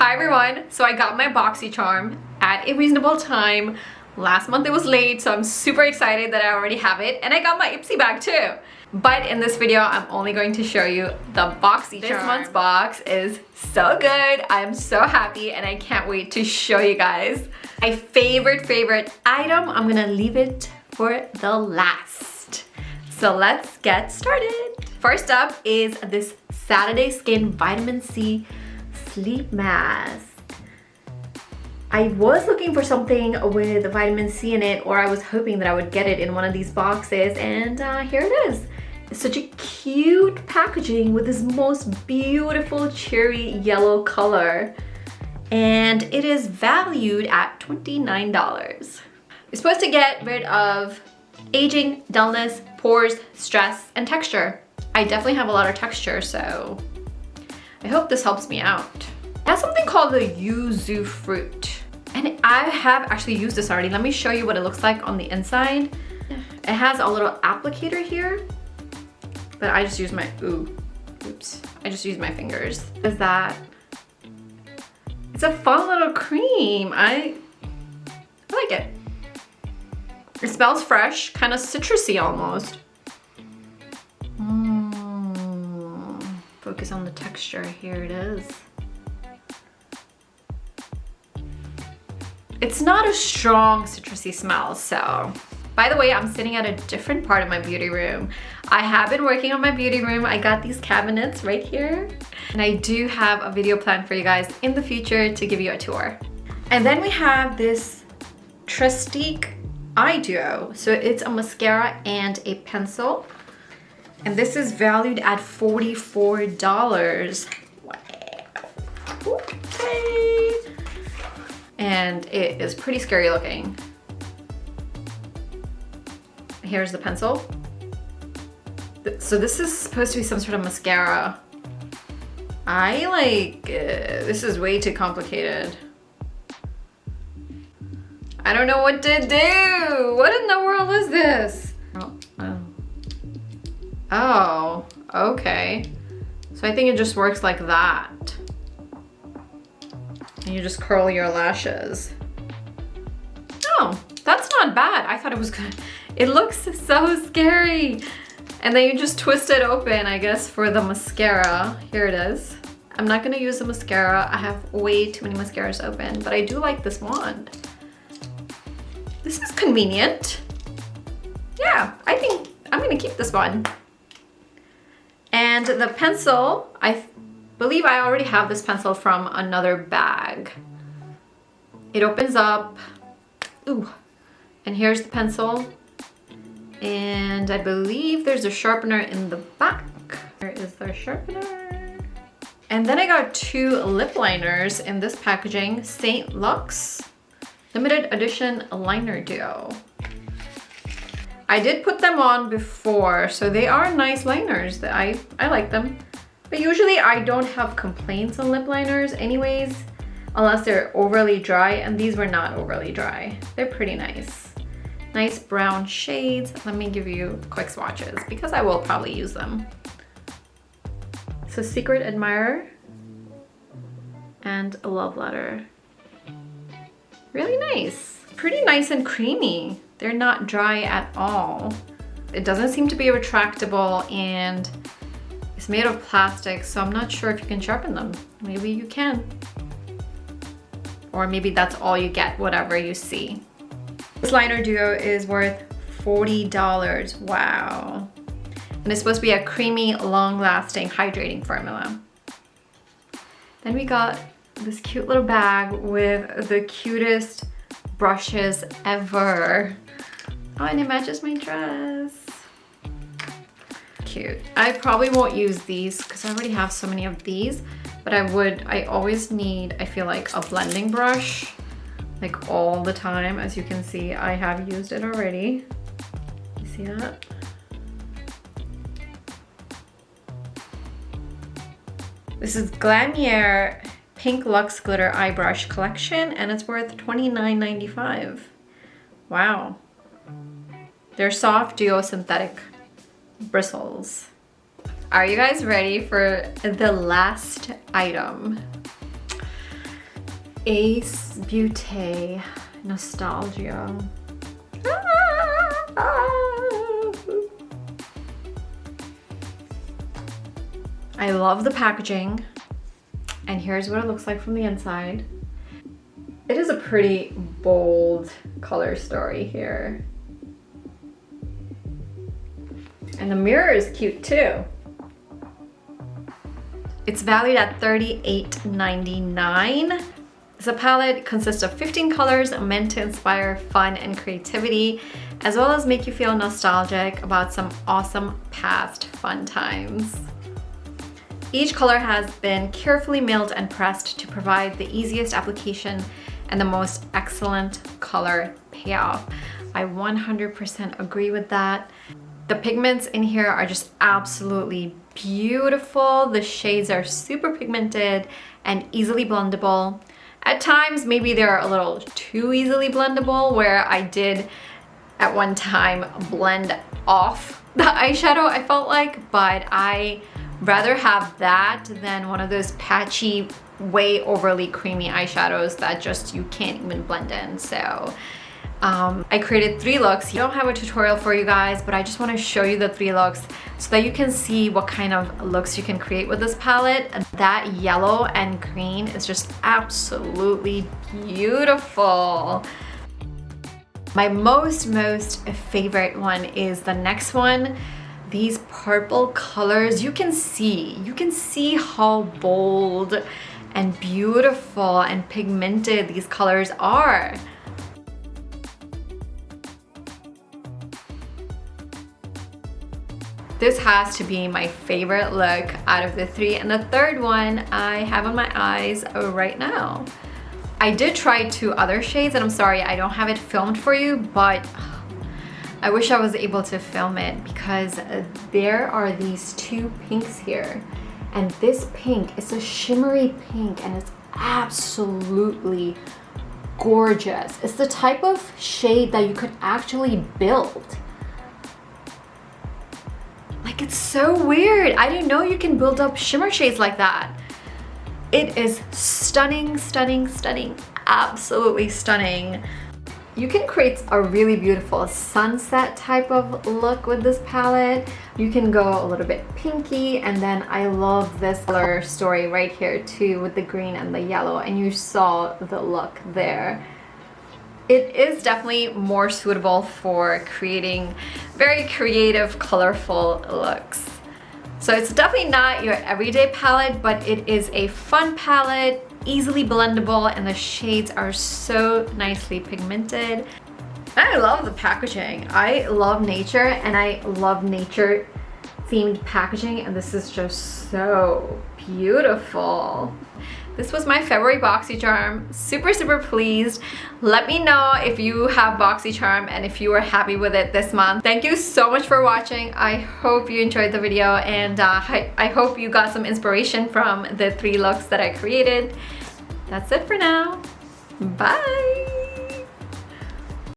Hi everyone, so I got my Boxycharm at a reasonable time. Last month it was late, so I'm super excited that I already have it, and I got my Ipsy bag too. But in this video, I'm only going to show you the Boxycharm. This month's box is so good. I'm so happy and I can't wait to show you guys. My favorite item, I'm gonna leave it for the last. So let's get started. First up is this Saturday Skin Vitamin C Sleep Mask. I was looking for something with vitamin C in it, or I was hoping that I would get it in one of these boxes, and here it is. It's such a cute packaging with this most beautiful cherry yellow color, and it is valued at $29. You're supposed to get rid of aging, dullness, pores, stress, and texture. I definitely have a lot of texture, so I hope this helps me out. It has something called the Yuzu fruit. And I have actually used this already. Let me show you what it looks like on the inside. It has a little applicator here, but I just use my, I just use my fingers. What is that? It's a fun little cream. I like it. It smells fresh, kind of citrusy almost. Focus on the texture, here it is. It's not a strong citrusy smell, so. By the way, I'm sitting at a different part of my beauty room. I have been working on my beauty room. I got these cabinets right here. And I do have a video planned for you guys in the future to give you a tour. And then we have this Trestique Eye Duo. So it's a mascara and a pencil. And this is valued at $44. Wow. Okay. And it is pretty scary looking. Here's the pencil. So this is supposed to be some sort of mascara. I like, this is way too complicated. I don't know what to do. What in the world is this? Oh, okay. So I think it just works like that. And you just curl your lashes. Oh, that's not bad. I thought it was good. It looks so scary. And then you just twist it open, I guess, for the mascara. Here it is. I'm not gonna use the mascara. I have way too many mascaras open, but I do like this wand. This is convenient. Yeah, I think I'm gonna keep this one. And the pencil, I believe I already have this pencil from another bag. It opens up, and here's the pencil. And I believe there's a sharpener in the back. There is the sharpener. And then I got two lip liners in this packaging, St. Luxe Limited Edition Liner Duo. I did put them on before, so they are nice liners. I like them. But usually I don't have complaints on lip liners anyways, unless they're overly dry, and these were not overly dry. They're pretty nice. Nice brown shades. Let me give you quick swatches because I will probably use them. So Secret Admirer and a Love Letter. Really nice. Pretty nice and creamy. They're not dry at all. It doesn't seem to be retractable, and it's made of plastic, so I'm not sure if you can sharpen them. Maybe you can. Or maybe that's all you get, whatever you see. This liner duo is worth $40. Wow. And it's supposed to be a creamy, long-lasting, hydrating formula. Then we got this cute little bag with the cutest brushes ever. Oh, and it matches my dress. Cute. I probably won't use these because I already have so many of these, but I always need, I feel like, a blending brush, like all the time. As you can see, I have used it already. You see that? This is Glamierre Pink Luxe Glitter Eye Brush Collection, and it's worth $29.95. Wow. They're soft duo synthetic bristles. Are you guys ready for the last item? Ace Beaute Nostalgia. I love the packaging, and here's what it looks like from the inside. It is a pretty bold color story here. And the mirror is cute too. It's valued at $38.99. The palette consists of 15 colors meant to inspire fun and creativity, as well as make you feel nostalgic about some awesome past fun times. Each color has been carefully milled and pressed to provide the easiest application and the most excellent color payoff. I 100% agree with that. The pigments in here are just absolutely beautiful. The shades are super pigmented and easily blendable. At times, maybe they're a little too easily blendable, where I did at one time blend off the eyeshadow, I felt like, but I rather have that than one of those patchy, way overly creamy eyeshadows that just you can't even blend in. So I created 3 looks. I don't have a tutorial for you guys, but I just want to show you the 3 looks so that you can see what kind of looks you can create with this palette. And that yellow and green is just absolutely beautiful. My most favorite one is the next one. These purple colors, you can see how bold and beautiful and pigmented these colors are. This has to be my favorite look out of the 3, and the third one I have on my eyes right now. I did try 2 other shades, and I'm sorry I don't have it filmed for you, but I wish I was able to film it, because there are these 2 pinks here, and this pink is a shimmery pink and it's absolutely gorgeous. It's the type of shade that you could actually build. Like, it's so weird. I didn't know you can build up shimmer shades like that. It is stunning, stunning, stunning, absolutely stunning. You can create a really beautiful sunset type of look with this palette. You can go a little bit pinky, and then I love this color story right here too with the green and the yellow, and you saw the look there. It is definitely more suitable for creating very creative, colorful looks. So it's definitely not your everyday palette, but it is a fun palette, easily blendable, and the shades are so nicely pigmented. I love the packaging. I love nature, and I love nature themed packaging, and this is just so beautiful. This was my February Boxycharm. Super pleased. Let me know if you have Boxycharm and if you were happy with it this month. Thank you so much for watching. I hope you enjoyed the video, and I hope you got some inspiration from the 3 looks that I created. That's it for now. Bye!